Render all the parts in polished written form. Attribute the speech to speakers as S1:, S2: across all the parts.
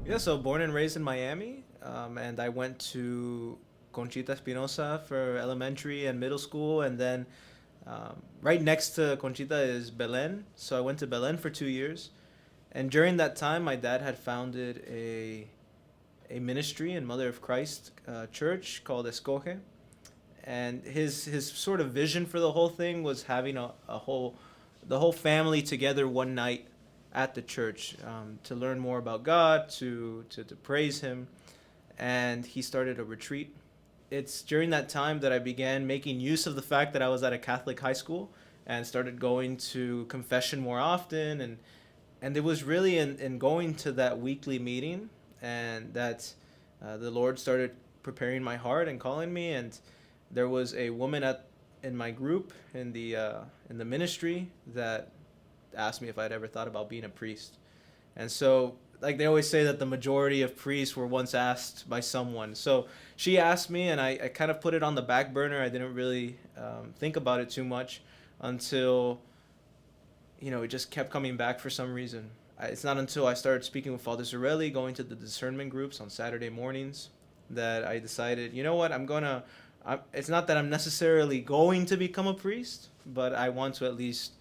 S1: Yeah, so born and raised in Miami, and I went to Conchita Espinosa for elementary and middle school, and then right next to Conchita is Belen. So I went to Belen for 2 years, and during that time, my dad had founded a ministry in Mother of Christ church called Escoge, and his sort of vision for the whole thing was having a whole the whole family together one night at the church to learn more about God, to praise Him, and he started a retreat. It's during that time that I began making use of the fact that I was at a Catholic high school and started going to confession more often, and it was really in going to that weekly meeting and that the Lord started preparing my heart and calling me. And there was a woman at in my group in the ministry that asked me if I'd ever thought about being a priest. And so, like they always say, that the majority of priests were once asked by someone. So she asked me, and I kind of put it on the back burner. I didn't really think about it too much until, it just kept coming back for some reason. It's not until I started speaking with Father Zarelli, going to the discernment groups on Saturday mornings, that I decided, you know what, it's not that I'm necessarily going to become a priest, but I want to at least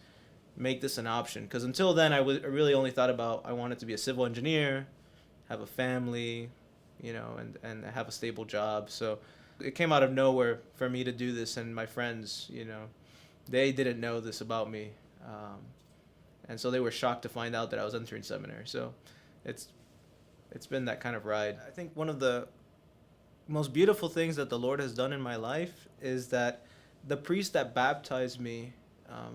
S1: make this an option. Because until then, I really only thought about I wanted to be a civil engineer, have a family, and have a stable job. So it came out of nowhere for me to do this, and my friends, they didn't know this about me. And so they were shocked to find out that I was entering seminary. So it's it's been that kind of ride. I think one of the most beautiful things that the Lord has done in my life is that the priest that baptized me,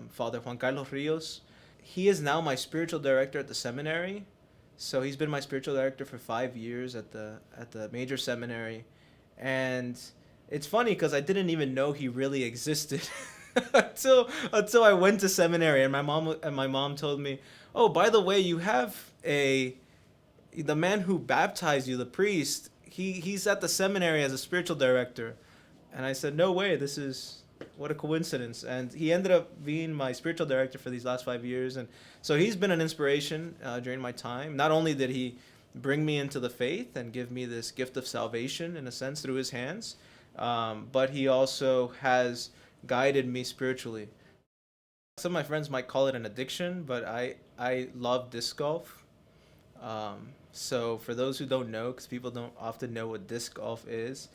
S1: Father Juan Carlos Rios, he is now my spiritual director at the seminary. So he's been my spiritual director for 5 years at the major seminary, and it's funny because I didn't even know he really existed until I went to seminary, and my mom told me, "Oh, by the way, you have a the man who baptized you, the priest. He's at the seminary as a spiritual director." And I said, "No way! This is what a coincidence." And he ended up being my spiritual director for these last 5 years, and so he's been an inspiration during my time. Not only did he bring me into the faith and give me this gift of salvation in a sense through his hands, but he also has guided me spiritually. Some of my friends might call it an addiction, but I love disc golf. So for those who don't know, because people don't often know what disc golf is,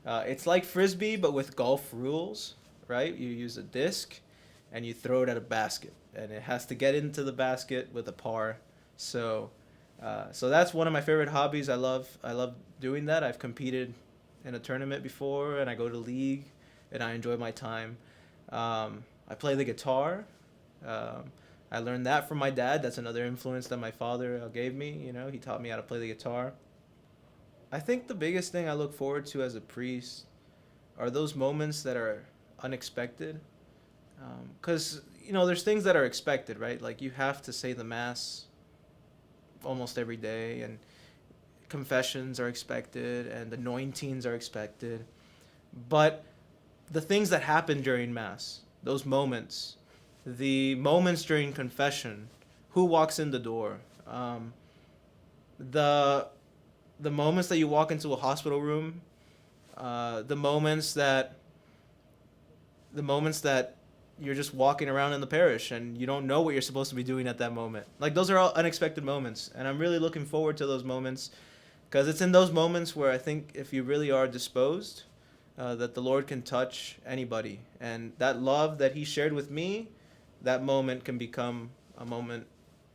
S1: it's like frisbee but with golf rules, right? You use a disc and you throw it at a basket, and it has to get into the basket with a par. So, so that's one of my favorite hobbies. I love doing that. I've competed in a tournament before, and I go to league, and I enjoy my time. I play the guitar. Um, I learned that from my dad. That's another influence that my father gave me. He taught me how to play the guitar. I think the biggest thing I look forward to as a priest are those moments that are unexpected. Because, there's things that are expected, right? Like you have to say the Mass almost every day, and confessions are expected, and anointings are expected. But the things that happen during Mass, those moments, the moments during confession, who walks in the door, the the moments that you walk into a hospital room, the moments that you're just walking around in the parish and you don't know what you're supposed to be doing at that moment. Like those are all unexpected moments, and I'm really looking forward to those moments because it's in those moments where I think if you really are disposed, that the Lord can touch anybody, and that love that He shared with me, that moment can become a moment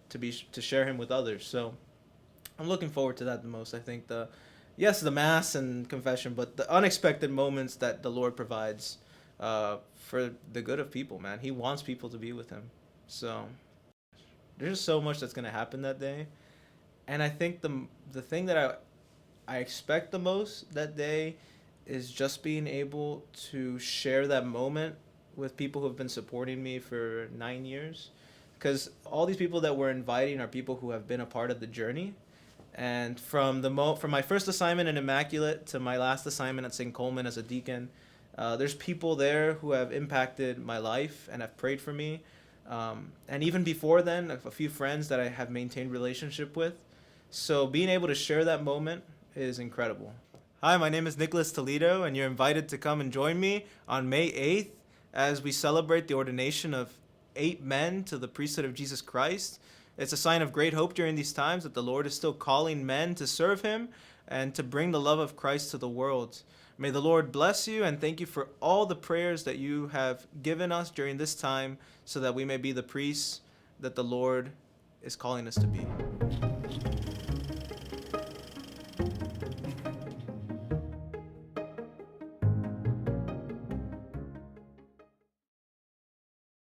S1: to share Him with others. So I'm looking forward to that the most. I think the mass and confession, but the unexpected moments that the Lord provides for the good of people. Man, He wants people to be with Him. So there's just so much that's gonna happen that day, and I think the thing that I expect the most that day is just being able to share that moment with people who have been supporting me for 9 years. Because all these people that we're inviting are people who have been a part of the journey. And from my first assignment in Immaculate to my last assignment at St. Coleman as a deacon, there's people there who have impacted my life and have prayed for me. And even before then, a few friends that I have maintained relationship with. So being able to share that moment is incredible. Hi, my name is Nicholas Toledo, and you're invited to come and join me on May 8th as we celebrate the ordination of 8 men to the priesthood of Jesus Christ. It's a sign of great hope during these times that the Lord is still calling men to serve him and to bring the love of Christ to the world. May the Lord bless you, and thank you for all the prayers that you have given us during this time so that we may be the priests that the Lord is calling us to be.